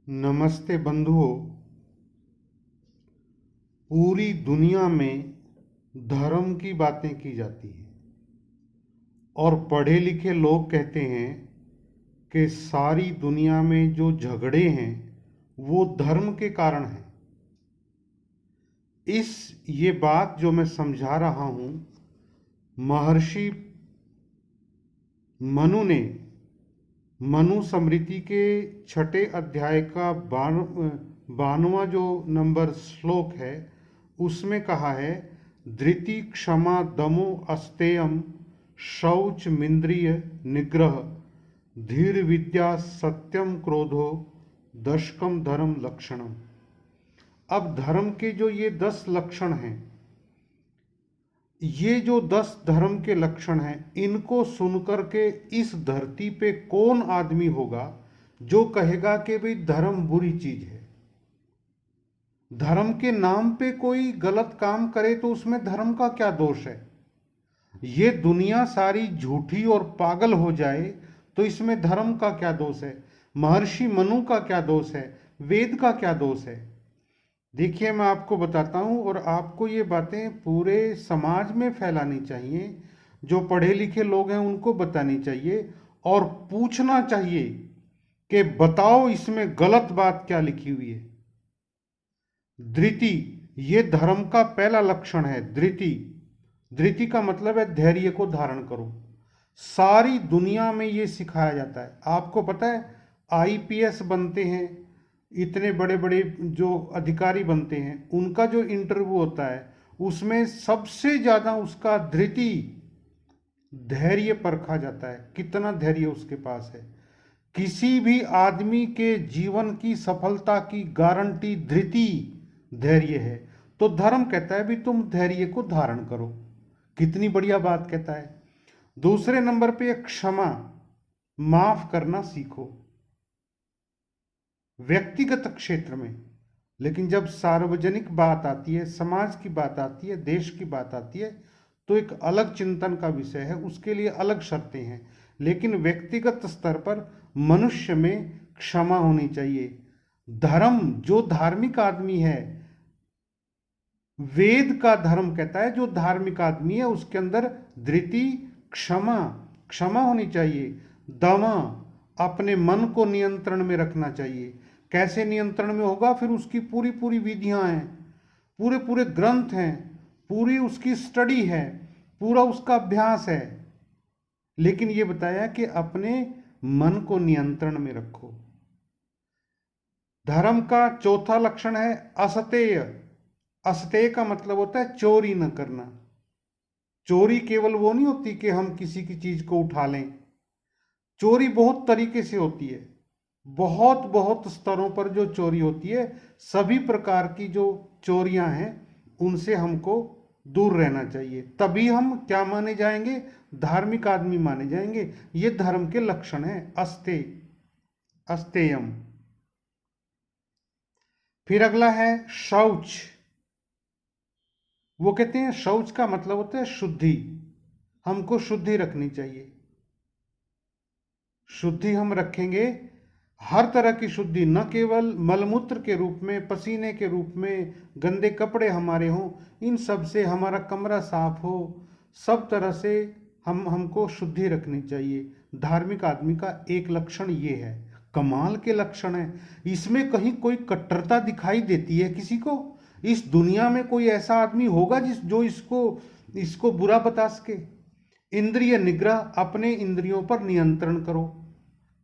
नमस्ते बंधुओं। पूरी दुनिया में धर्म की बातें की जाती हैं और पढ़े लिखे लोग कहते हैं कि सारी दुनिया में जो झगड़े हैं वो धर्म के कारण हैं। ये बात जो मैं समझा रहा हूँ, महर्षि मनु ने मनु स्मृति के 6 अध्याय का 92वां जो नंबर श्लोक है उसमें कहा है, धृति क्षमा दमो अस्तेयम शौच मिंद्रिय निग्रह धीर विद्या सत्यम क्रोधो दशकम धर्म लक्षणम। अब धर्म के जो ये 10 लक्षण हैं, ये जो 10 धर्म के लक्षण हैं, इनको सुनकर के इस धरती पे कौन आदमी होगा जो कहेगा कि भाई धर्म बुरी चीज है। धर्म के नाम पे कोई गलत काम करे तो उसमें धर्म का क्या दोष है। ये दुनिया सारी झूठी और पागल हो जाए तो इसमें धर्म का क्या दोष है। महर्षि मनु का क्या दोष है, वेद का क्या दोष है। देखिए, मैं आपको बताता हूँ और आपको ये बातें पूरे समाज में फैलानी चाहिए। जो पढ़े लिखे लोग हैं उनको बतानी चाहिए और पूछना चाहिए कि बताओ इसमें गलत बात क्या लिखी हुई है। धृति, ये धर्म का पहला लक्षण है। धृति, धृति का मतलब है धैर्य को धारण करो। सारी दुनिया में ये सिखाया जाता है। आपको पता है, आईपीएस बनते हैं, इतने बड़े बड़े जो अधिकारी बनते हैं, उनका जो इंटरव्यू होता है उसमें सबसे ज्यादा उसका धृति, धैर्य परखा जाता है, कितना धैर्य उसके पास है। किसी भी आदमी के जीवन की सफलता की गारंटी धृति, धैर्य है। तो धर्म कहता है भी तुम धैर्य को धारण करो। कितनी बढ़िया बात कहता है। दूसरे नंबर पे क्षमा, माफ करना सीखो व्यक्तिगत क्षेत्र में। लेकिन जब सार्वजनिक बात आती है, समाज की बात आती है, देश की बात आती है, तो एक अलग चिंतन का विषय है, उसके लिए अलग शर्तें हैं। लेकिन व्यक्तिगत स्तर पर मनुष्य में क्षमा होनी चाहिए। धर्म, जो धार्मिक आदमी है, वेद का धर्म कहता है जो धार्मिक आदमी है उसके अंदर धृति, क्षमा, क्षमा होनी चाहिए। दमा, अपने मन को नियंत्रण में रखना चाहिए। कैसे नियंत्रण में होगा, फिर उसकी पूरी पूरी विधियां हैं, पूरे पूरे ग्रंथ हैं, पूरी उसकी स्टडी है, पूरा उसका अभ्यास है। लेकिन ये बताया कि अपने मन को नियंत्रण में रखो। धर्म का चौथा लक्षण है असतेय। असतेय का मतलब होता है चोरी न करना। चोरी केवल वो नहीं होती कि हम किसी की चीज को उठा लें। चोरी बहुत तरीके से होती है, बहुत बहुत स्तरों पर जो चोरी होती है। सभी प्रकार की जो चोरियां हैं उनसे हमको दूर रहना चाहिए, तभी हम क्या माने जाएंगे, धार्मिक आदमी माने जाएंगे। ये धर्म के लक्षण है। अस्तेय, अस्तेयम। फिर अगला है शौच। वो कहते हैं शौच का मतलब होता है शुद्धि। हमको शुद्धि रखनी चाहिए। शुद्धि हम रखेंगे, हर तरह की शुद्धि, न केवल मलमूत्र के रूप में, पसीने के रूप में, गंदे कपड़े हमारे हों, इन सब से हमारा कमरा साफ हो, सब तरह से हमको शुद्धि रखनी चाहिए। धार्मिक आदमी का एक लक्षण ये है। कमाल के लक्षण है। इसमें कहीं कोई कट्टरता दिखाई देती है किसी को? इस दुनिया में कोई ऐसा आदमी होगा जो इसको बुरा बता सके? इंद्रिय निग्रह, अपने इंद्रियों पर नियंत्रण करो।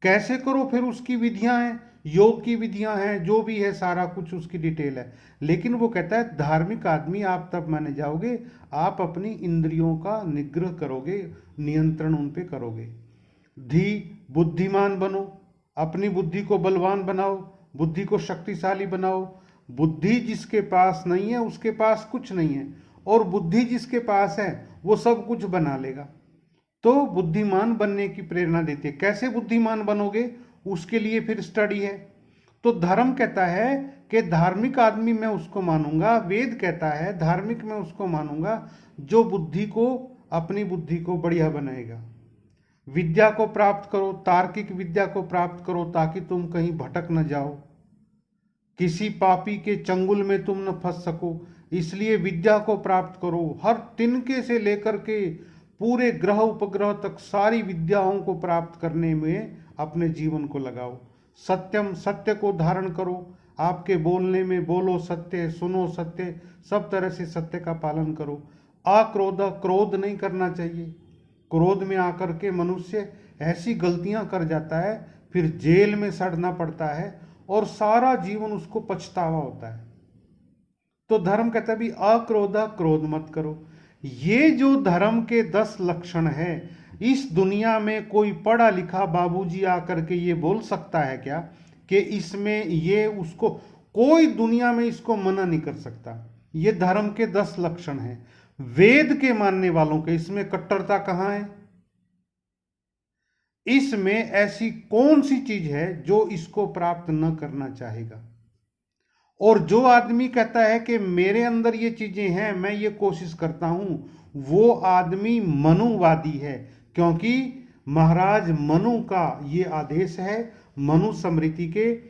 कैसे करो, फिर उसकी विधियां हैं, योग की विधियां हैं, जो भी है सारा कुछ उसकी डिटेल है। लेकिन वो कहता है धार्मिक आदमी आप तब माने जाओगे, आप अपनी इंद्रियों का निग्रह करोगे, नियंत्रण उन पे करोगे। बुद्धिमान बनो, अपनी बुद्धि को बलवान बनाओ, बुद्धि को शक्तिशाली बनाओ। बुद्धि जिसके पास नहीं है उसके पास कुछ नहीं है, और बुद्धि जिसके पास है वो सब कुछ बना लेगा। तो बुद्धिमान बनने की प्रेरणा देती है। कैसे बुद्धिमान बनोगे, उसके लिए फिर स्टडी है। तो धर्म कहता है कि धार्मिक आदमी मैं उसको मानूंगा, वेद कहता है धार्मिक मैं उसको मानूंगा जो बुद्धि को, अपनी बुद्धि को बढ़िया बनाएगा। विद्या को प्राप्त करो, तार्किक विद्या को प्राप्त करो ताकि तुम कहीं भटक न जाओ। किसी पापी के चंगुल में तुम न फंस सको, इसलिए विद्या को प्राप्त करो। हर तिनके से लेकर के पूरे ग्रह उपग्रह तक सारी विद्याओं को प्राप्त करने में अपने जीवन को लगाओ। सत्यम, सत्य को धारण करो। आपके बोलने में बोलो सत्य, सुनो सत्य, सब तरह से सत्य का पालन करो। अक्रोध, क्रोध नहीं करना चाहिए। क्रोध में आकर के मनुष्य ऐसी गलतियां कर जाता है, फिर जेल में सड़ना पड़ता है और सारा जीवन उसको पछतावा होता है। तो धर्म कहता है भी अक्रोध, क्रोध मत करो। ये जो धर्म के 10 लक्षण है, इस दुनिया में कोई पढ़ा लिखा बाबूजी आकर के ये बोल सकता है क्या कि इसमें ये उसको, कोई दुनिया में इसको मना नहीं कर सकता। ये धर्म के 10 लक्षण हैं। वेद के मानने वालों के इसमें कट्टरता कहां है? इसमें ऐसी कौन सी चीज है जो इसको प्राप्त न करना चाहेगा? और जो आदमी कहता है कि मेरे अंदर ये चीजें हैं, मैं ये कोशिश करता हूं, वो आदमी मनुवादी है। क्योंकि महाराज मनु का ये आदेश है। मनु स्मृति के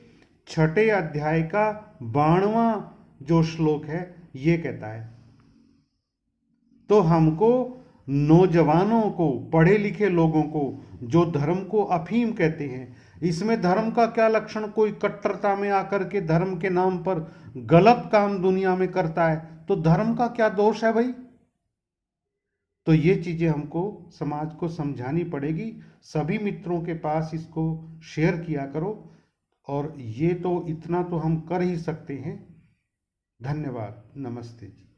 6 अध्याय का 92वां जो श्लोक है, ये कहता है। तो हमको, नौजवानों को, पढ़े लिखे लोगों को, जो धर्म को अफीम कहते हैं, इसमें धर्म का क्या लक्षण? कोई कट्टरता में आकर के धर्म के नाम पर गलत काम दुनिया में करता है, तो धर्म का क्या दोष है भाई? तो ये चीजें हमको समाज को समझानी पड़ेगी। सभी मित्रों के पास इसको शेयर किया करो। और ये तो इतना तो हम कर ही सकते हैं। धन्यवाद। नमस्ते जी।